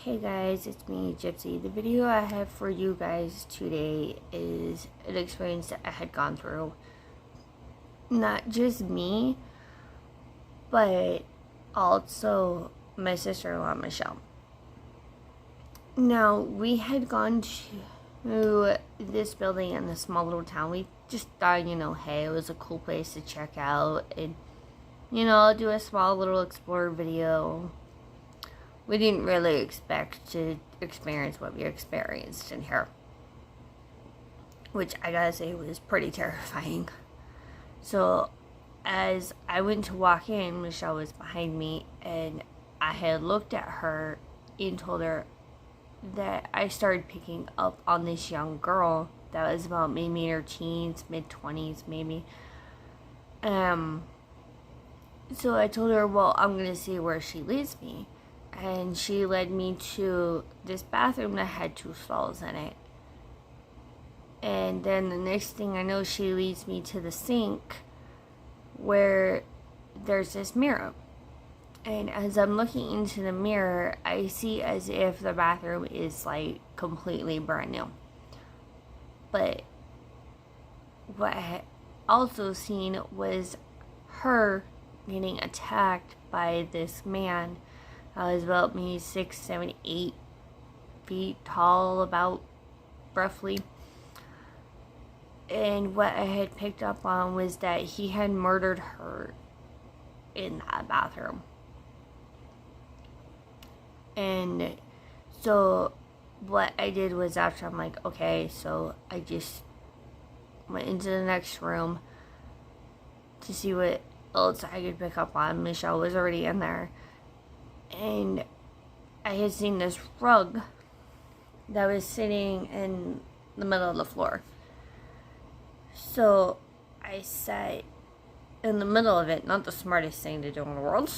Hey guys, it's me, Gypsy. The video I have for you guys today is an experience that I had gone through. Not just me, but also my sister-in-law, Michelle. Now, we had gone to this building in this small little town. We just thought, hey, it was a cool place to check out and, do a small little explore video. We didn't really expect to experience what we experienced in here, which I gotta say was pretty terrifying. So as I went to walk in, Michelle was behind me, and I had looked at her and told her that I started picking up on this young girl that was about maybe in her teens, mid-20s maybe. So I told her, well, I'm gonna see where she leads me. And she led me to this bathroom that had 2 stalls in it. And then the next thing I know, she leads me to the sink where there's this mirror. And as I'm looking into the mirror, I see as if the bathroom is like completely brand new. But what I had also seen was her getting attacked by this man. I was about maybe 6, 7, 8 feet tall, about roughly. And what I had picked up on was that he had murdered her in that bathroom. And so what I did was, after I'm like, okay, so I just went into the next room to see what else I could pick up on. Michelle was already in there. And I had seen this rug that was sitting in the middle of the floor. So I sat in the middle of it. Not the smartest thing to do in the world.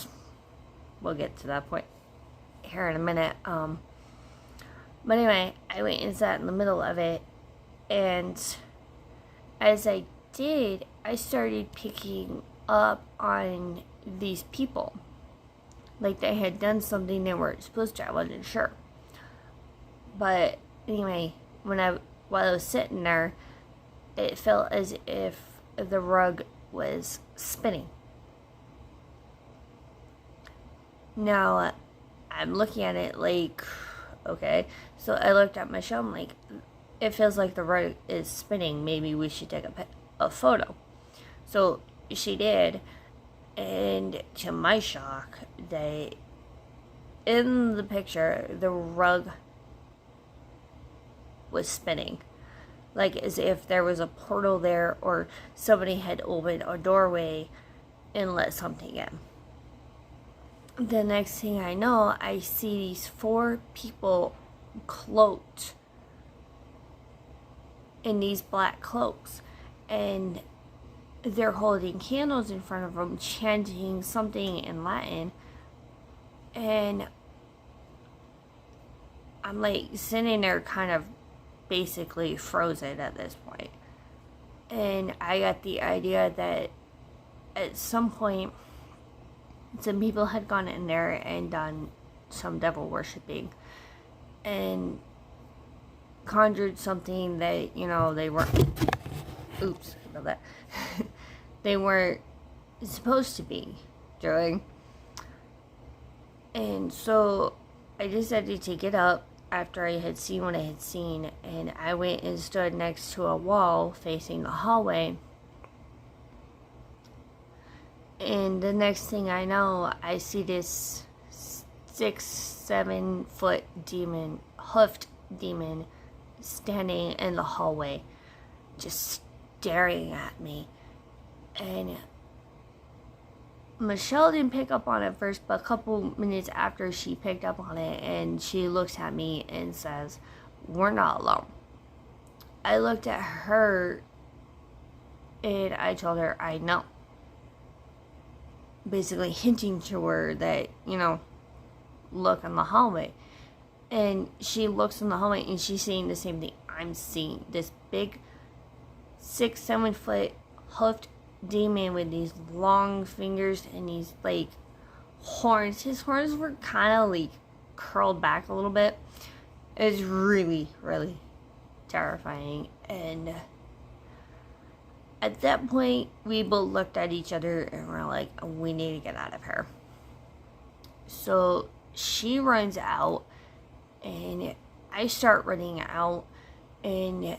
We'll get to that point here in a minute. But anyway, I went and sat in the middle of it. And as I did, I started picking up on these people. Like they had done something they weren't supposed to. I wasn't sure. But anyway, while I was sitting there, it felt as if the rug was spinning. Now, I'm looking at it like, okay. So I looked at Michelle, I'm like, it feels like the rug is spinning. Maybe we should take a photo. So she did. And to my shock, in the picture, the rug was spinning. Like as if there was a portal there, or somebody had opened a doorway and let something in. The next thing I know, I see these 4 people cloaked in these black cloaks. And they're holding candles in front of them, chanting something in Latin. And I'm like sitting there kind of basically frozen at this point. And I got the idea that at some point some people had gone in there and done some devil worshipping and conjured something that, they weren't, oops, I know that. They weren't supposed to be doing. And so I decided to get up after I had seen what I had seen, and I went and stood next to a wall facing the hallway. And the next thing I know, I see this 6, 7 foot demon, hoofed demon, standing in the hallway, just staring at me. And Michelle didn't pick up on it first, but a couple minutes after, she picked up on it, and she looks at me and says, "We're not alone." I looked at her and I told her, "I know." Basically hinting to her that, look in the hallway. And she looks in the hallway and she's seeing the same thing I'm seeing. This big 6, 7 foot hoofed demon with these long fingers and these like horns. His horns were kind of like curled back a little bit. It was really, really terrifying. And at that point, we both looked at each other and we're like, we need to get out of here. So she runs out and I start running out and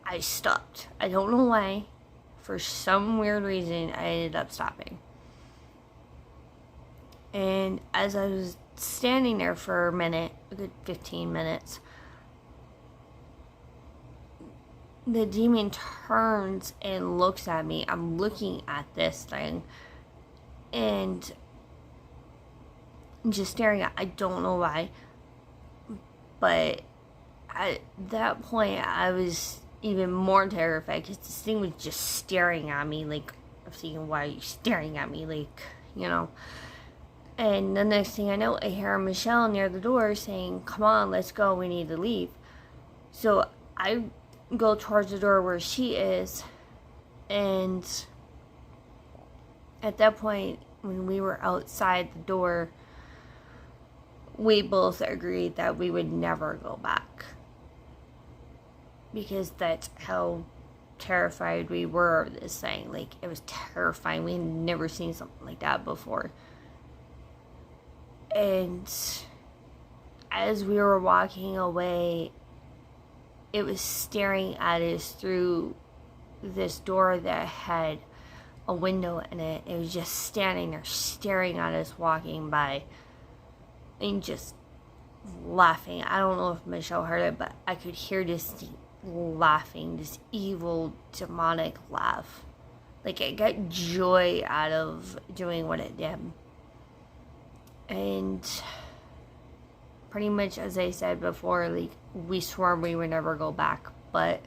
I stopped. I don't know why. For some weird reason, I ended up stopping. And as I was standing there for a minute, a good 15 minutes, the demon turns and looks at me. I'm looking at this thing and just staring at, I don't know why, but at that point I was even more terrified because this thing was just staring at me. Like, I'm thinking, why are you staring at me? Like, you know. And the next thing I know, I hear Michelle near the door saying, come on, let's go, we need to leave. So I go towards the door where she is, and at that point, when we were outside the door, we both agreed that we would never go back. Because that's how terrified we were of this thing. Like, it was terrifying. We had never seen something like that before. And as we were walking away, it was staring at us through this door that had a window in it. It was just standing there staring at us walking by and just laughing. I don't know if Michelle heard it, but I could hear this laughing, this evil demonic laugh. Like, it got joy out of doing what it did. And pretty much, as I said before, like, we swore we would never go back. But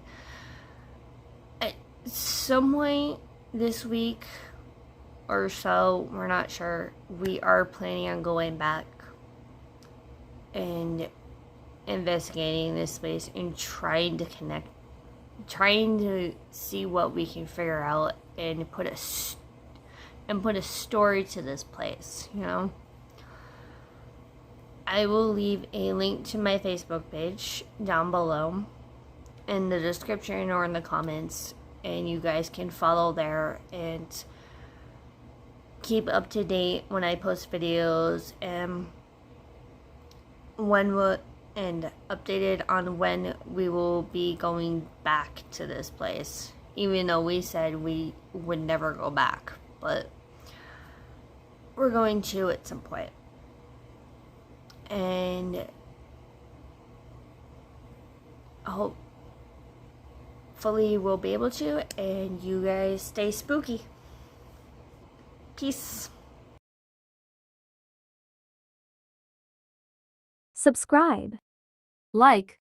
at some point this week or so, we're not sure, we are planning on going back and investigating this place and trying to see what we can figure out and put a story to this place, you know. I will leave a link to my Facebook page down below in the description or in the comments, and you guys can follow there and keep up to date when I post videos and updated on when we will be going back to this place, even though we said we would never go back, but we're going to at some point. And hopefully we'll be able to, and you guys stay spooky. Peace. Subscribe, like,